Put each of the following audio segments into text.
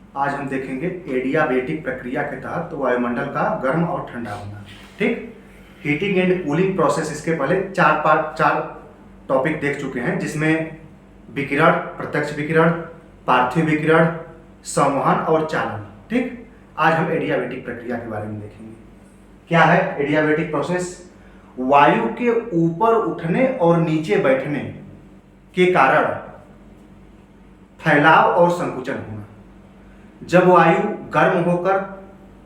आज हम देखेंगे एडियाबेटिक प्रक्रिया के तहत वायुमंडल का गर्म और ठंडा होना। ठीक, हीटिंग एंड कूलिंग प्रोसेस। इसके पहले चार टॉपिक देख चुके हैं, जिसमें विकिरण, प्रत्यक्ष विकिरण, पार्थिव विकिरण, संवहन और चालन। ठीक, आज हम एडियाबेटिक प्रक्रिया के बारे में देखेंगे। क्या है एडियाबेटिक प्रोसेस? वायु के ऊपर उठने और नीचे बैठने के कारण फैलाव और संकुचन होना। जब वायु गर्म होकर,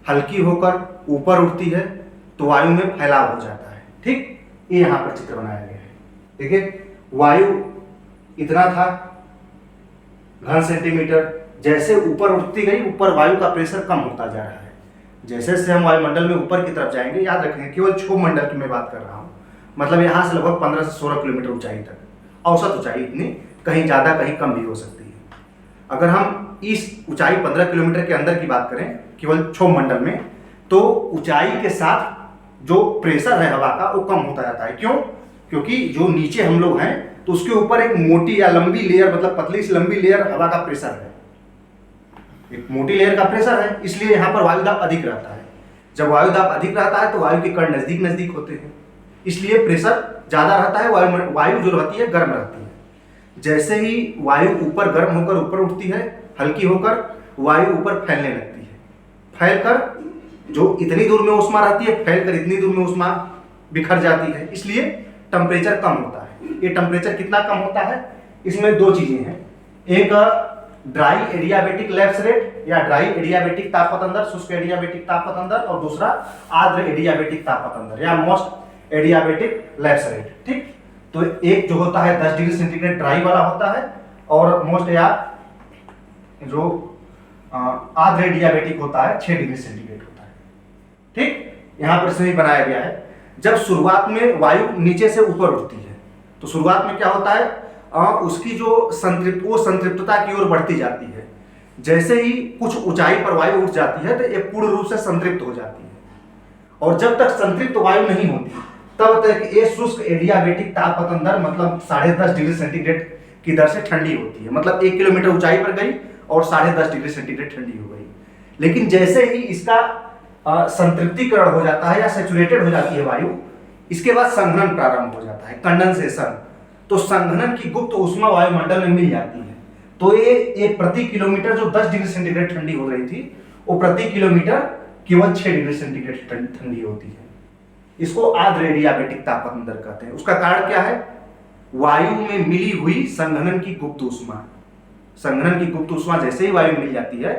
हल्की होकर ऊपर उठती है तो वायु में फैलाव हो जाता है। ठीक, ये यहां पर चित्र बनाया गया है। देखिए, वायु इतना था घन सेंटीमीटर, जैसे ऊपर उठती गई ऊपर वायु का प्रेशर कम होता जा रहा है। जैसे जैसे हम वायुमंडल में ऊपर की तरफ जाएंगे, याद रखेंगे केवल क्षोभ मंडल की मैं बात कर रहा हूँ, मतलब यहाँ से लगभग 15 से 16 किलोमीटर ऊंचाई तक, औसत ऊंचाई इतनी, कहीं ज़्यादा कहीं कम भी हो सकती है। अगर हम इस ऊंचाई 15 किलोमीटर के अंदर की बात करें केवल क्षोभ मंडल में, तो ऊंचाई के साथ जो प्रेशर है हवा का वो कम होता जाता है। क्यों? क्योंकि जो नीचे हम लोग हैं तो उसके ऊपर एक मोटी या लंबी लेयर, मतलब पतली से लंबी लेयर हवा का प्रेशर है, एक मोटी लेयर का प्रेशर है, इसलिए यहाँ पर वायुदाब अधिक रहता है। जब वायुदाब अधिक रहता है तो वायु के कण नजदीक नजदीक होते हैं, इसलिए प्रेशर ज्यादा रहता है, वायु जो रहती है गर्म रहती है। जैसे ही वायु ऊपर गर्म होकर ऊपर उठती है, हल्की होकर वायु ऊपर फैलने लगती है, फैलकर जो इतनी दूर में ऊष्मा रहती है फैलकर इतनी दूर में ऊष्मा बिखर जाती है, इसलिए टेम्परेचर कम होता है। ये टेम्परेचर कितना कम होता है? इसमें दो चीजें हैं, एक ड्राई एडियाबेटिक लैप्स रेट या ड्राई एडियाबेटिक तापपतंदर, शुष्क एडियाबेटिक तापपतंदर, और दूसरा आर्द्र एडियाबेटिक तापपतंदर या मोस्ट एडियाबेटिक लैप्स रेट। ठीक, तो एक जो होता है 10 डिग्री सेंटीग्रेड ड्राई वाला होता है, और मोस्ट या जो आर्द्र एडियाबेटिक होता है 6 डिग्री सेंटीग्रेड होता है। ठीक, यहां पर सही बनाया गया है। जब शुरुआत में वायु नीचे से ऊपर उठती है तो शुरुआत में क्या होता है, उसकी जो संतृप्तता की ओर बढ़ती जाती है। जैसे ही कुछ ऊंचाई पर वायु उठ जाती है तो ये पूर्ण रूप से संतृप्त हो जाती है, और जब तक संतृप्त वायु नहीं होती तब तक ये शुष्क एडियाबेटिक तापपतंदर, मतलब 10.5 डिग्री सेंटीग्रेड की दर से ठंडी होती है। मतलब 1 किलोमीटर ऊंचाई पर गई और 10.5 डिग्री सेंटीग्रेड ठंडी हो गई। लेकिन जैसे ही इसका संतृप्तिकरण हो जाता है या सैचुरेटेड हो जाती है वायु, इसके बाद संघनन प्रारंभ हो जाता है, कंडेंसेशन। तो संघनन की गुप्त ऊष्मा वायुमंडल में मिल जाती है। तो ये प्रति किलोमीटर जो 10 डिग्री सेंटीग्रेड ठंडी हो रही थी, वो प्रति किलोमीटर केवल 6 डिग्री सेंटीग्रेड ठंडी होती है। इसको आर्द्र एडियाबेटिक तापपतंदर कहते हैं। उसका कारण क्या है? वायु में मिली हुई संघनन की गुप्त ऊष्मा। संघनन की गुप्त ऊष्मा जैसे ही वायु मिल जाती है,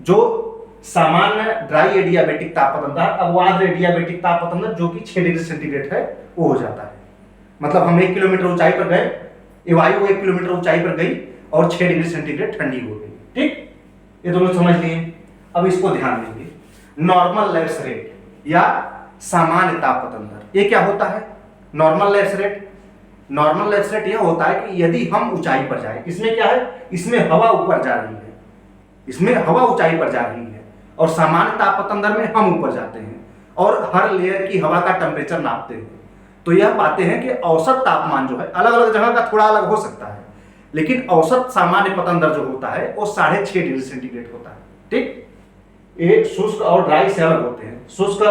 जो सामान्य ड्राई एडियाबेटिक तापपतंदर अब आर्द्र एडियाबेटिक तापपतंदर जो कि 6 डिग्री सेंटीग्रेड है वो हो जाता है। मतलब हम 1 किलोमीटर ऊंचाई पर गए, ये वायु 1 किलोमीटर ऊंचाई पर गई और 6 डिग्री सेंटीग्रेड ठंडी हो गई। ठीक, ये दोनों समझ लिए। अब इसको ध्यान देंगे, नॉर्मल लैप्स रेट या सामान्य तापपतंदर, ये क्या होता है? Normal lapse rate, normal lapse rate यह होता है कि यदि हम ऊंचाई पर जाए, इसमें क्या है, इसमें हवा ऊपर जा रही है, इसमें हवा ऊंचाई पर जा रही है, और सामान्य तापपतंदर में हम ऊपर जाते हैं और हर लेयर की हवा का टेम्परेचर नापते हैं, तो यह पाते हैं कि औसत तापमान जो है अलग अलग जगह का थोड़ा अलग हो सकता है, लेकिन औसत सामान्य पतंदर जो होता है वो 6.5 डिग्री सेंटीग्रेड होता है। ठीक, ये शुष्क और ड्राई से अलग होते हैं। शुष्क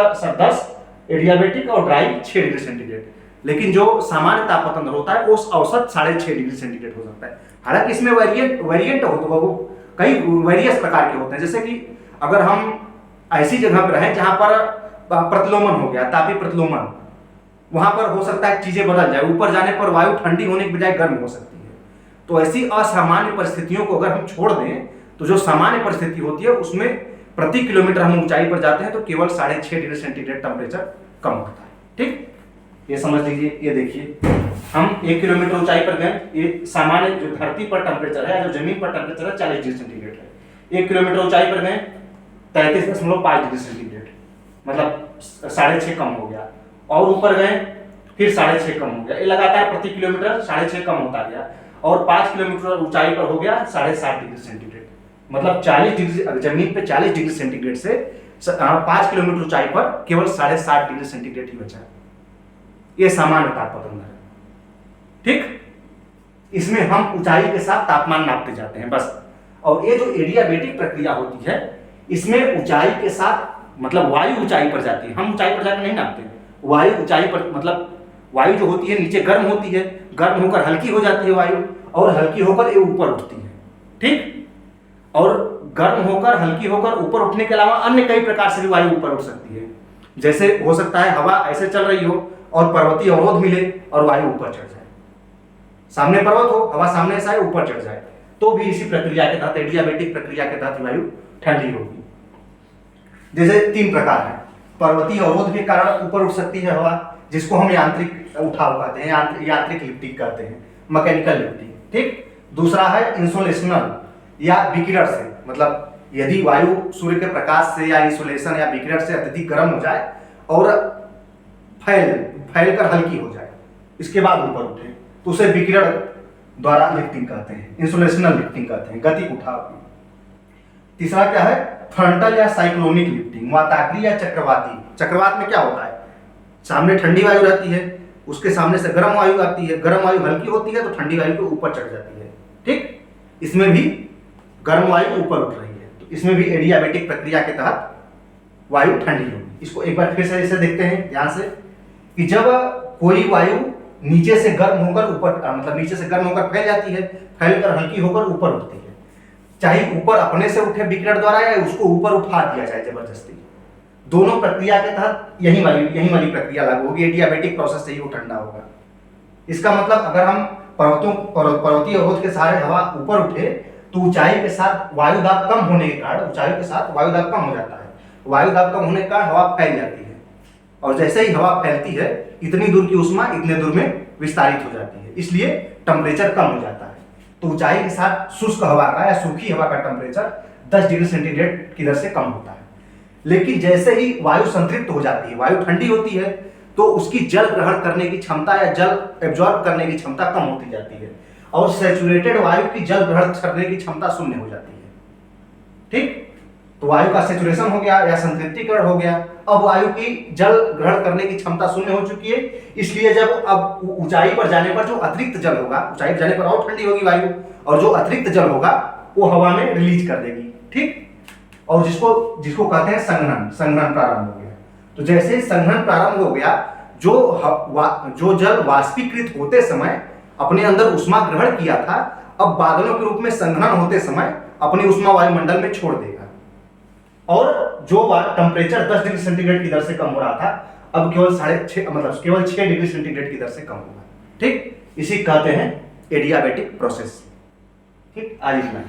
10 एडियाबेटिक और ड्राई 6 डिग्री सेंटीग्रेड, लेकिन जो सामान्य तापपतंदर होता है वो औसत 6.5 डिग्री सेंटीग्रेड हो सकता है। हालांकि इसमें वेरिएंट होते हैं, वो कई वेरियस प्रकार के होते हैं। जैसे कि अगर हम ऐसी जगह पर रहें जहां पर प्रतिलोमन हो गया, तापीय प्रतिलोमन, वहां पर हो सकता है चीजें बदल जाए, ऊपर जाने पर वायु ठंडी होने के बजाय गर्म हो सकती है। तो ऐसी असामान्य परिस्थितियों को अगर हम छोड़ दें तो जो सामान्य परिस्थिति होती है उसमें प्रति किलोमीटर हम ऊंचाई पर जाते हैं तो केवल 6.5 डिग्री सेंटीग्रेड टेम्परेचर कम होता है। ठीक, ये समझ लीजिए। ये देखिए, हम 1 किलोमीटर ऊंचाई पर गए, ये सामान्य जो धरती पर टेम्परेचर है, जो जमीन पर टेम्परेचर है 40 डिग्री सेंटीग्रेड है। 1 किलोमीटर ऊंचाई पर गए 33.5 डिग्री सेंटीग्रेड, मतलब 6.5 कम हो गया, और ऊपर गए फिर 6.5 कम हो गया। ये लगातार प्रति किलोमीटर 6.5 कम होता गया, और 5 किलोमीटर ऊंचाई पर हो गया 7.5 डिग्री सेंटीग्रेड। मतलब 40 डिग्री, जमीन पे 40 डिग्री सेंटीग्रेड से 5 किलोमीटर ऊंचाई पर केवल 7.5 डिग्री सेंटीग्रेड ही बचा। ये सामान्य तापपतंदर है। ठीक, इसमें हम ऊंचाई के साथ तापमान नापते जाते हैं बस। और ये जो एडियाबेटिक प्रक्रिया होती है इसमें ऊंचाई के साथ मतलब वायु ऊंचाई पर जाती है, हम ऊंचाई पर जाकर नहीं नापते, वायु ऊंचाई पर मतलब वायु जो होती है नीचे गर्म होती है, गर्म होकर हल्की हो जाती है वायु और हल्की होकर ये ऊपर उठती है, ठीक। और गर्म होकर हल्की होकर ऊपर उठने के अलावा अन्य कई प्रकार से भी वायु ऊपर उठ सकती है। जैसे हो सकता है हवा ऐसे चल रही हो और पर्वतीय अवरोध मिले और वायु ऊपर चढ़ जाए, सामने पर्वत हो, हवा सामने से आए ऊपर चढ़ जाए, तो भी इसी प्रक्रिया के तहत एडियाबेटिक प्रक्रिया के तहत वायु ठंडी होगी। जैसे 3 प्रकार है, पर्वतीय अवरोध के कारण ऊपर उठ सकती है हवा, जिसको हम यांत्रिक उठाव कहते हैं, यांत्रिक लिफ्टिंग कहते हैं, मैकेनिकल लिफ्टिंग, ठीक। दूसरा है इंसोलेशनल या विकिरण से, मतलब यदि वायु सूर्य के प्रकाश से या इंसुलेशन या विकिरण से अत्यधिक गर्म हो जाए और फैल कर हल्की हो जाए, इसके बाद ऊपर उठे, तो उसे विकिरण द्वारा लिफ्टिंग कहते हैं, इंसुलेशनल लिफ्टिंग कहते हैं, गति उठाव। तीसरा क्या है, फ्रंटल या साइक्लोनिक लिफ्टिंग, वातावरीय या चक्रवाती। चक्रवात में क्या होता है, सामने ठंडी वायु रहती है, उसके सामने से गर्म वायु आती है, गर्म वायु हल्की होती है तो ठंडी वायु के ऊपर चढ़ जाती है, ठीक। इसमें भी गर्म वायु ऊपर उठ रही है, तो इसमें भी एडियाबेटिक प्रक्रिया के तहत वायु ठंडी होगी। इसको एक बार फिर से इसे देखते हैं ध्यान से कि जब कोई वायु नीचे से गर्म होकर ऊपर मतलब नीचे से गर्म होकर फैल जाती है, फैलकर हल्की होकर ऊपर उठती है, चाहे ऊपर अपने से उठे विकिरण द्वारा या उसको ऊपर उठा दिया जाए जबरदस्ती, दोनों प्रक्रिया के तहत यही वाली प्रक्रिया लागू होगी, एडियाबेटिक प्रोसेस से ही वो ठंडा होगा। इसका मतलब अगर हम पर्वतीय अवरोध के सहारे हवा ऊपर उठे तो ऊंचाई के साथ वायु दाब कम होने के कारण ऊंचाई के साथ वायु दाब कम हो जाता है, वायु दाब कम होने के कारण हवा फैल जाती है, और जैसे ही हवा फैलती है इतनी दूर की ऊष्मा इतने दूर में विस्तारित हो जाती है, इसलिए टेम्परेचर कम हो जाता है। तो ऊंचाई के साथ शुष्क हवा का या सूखी हवा का टेम्परेचर 10 डिग्री सेंटीग्रेड की दर से कम होता है। लेकिन जैसे ही वायु संतृप्त हो जाती है, वायु ठंडी होती है, तो उसकी जल ग्रहण करने की क्षमता या जल एब्जॉर्ब करने की क्षमता कम होती जाती है और सैचुरेटेड वायु की जल ग्रहण करने की क्षमता शून्य हो जाती है, ठीक। तो वायु का सैचुरेशन हो गया या संतृप्तीकरण हो गया, अब वायु की जल ग्रहण करने की क्षमता शून्य हो चुकी है, इसलिए जब अब ऊंचाई पर जाने पर जो अतिरिक्त जल होगा, ऊंचाई पर जाने पर और ठंडी होगी वायु, और जो अतिरिक्त जल होगा वो हवा में रिलीज कर देगी, ठीक। और जिसको कहते हैं संघनन प्रारंभ हो गया। तो जैसे संघनन प्रारंभ हो गया, जो जल वाष्पीकृत होते समय अपने अंदर ऊष्मा ग्रहण किया था, अब बादलों के रूप में संघनन होते समय अपनी ऊष्मा वायुमंडल में छोड़ देगा, और जो टेम्परेचर 10 डिग्री सेंटीग्रेड की दर से कम हो रहा था अब केवल 6 डिग्री सेंटीग्रेड की दर से कम होगा, ठीक। इसी कहते हैं एडियाबेटिक प्रोसेस, ठीक। आज इतना।